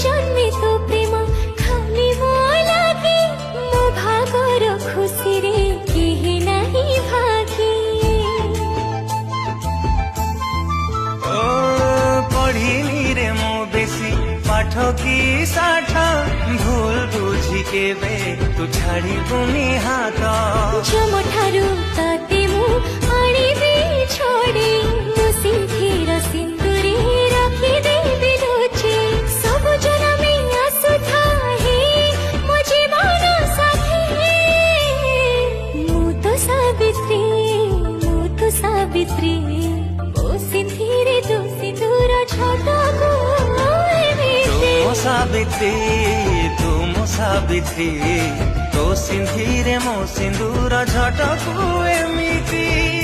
जन्मे तो प्रेम खाली मो लागे मो भागर खुशी रे केही नहीं भागी। ओ पढ़िनी रे मो बेसी पाठ की साठ भूल बुझी केबे तू छाड़ी बुनी हाथ जम ठारू ताते मु आनिबे छोड़ी मु सिंधीर सिंदूरी रखी देबी लुचि सब जनमे आसुथा हे मो जीवन साथी। मु तो सावित्री ओ सिंधीरे तू सिंदूर छटाको तुम सावित्री तो सिंधीरे मो सिंदूर झटकू एमिति।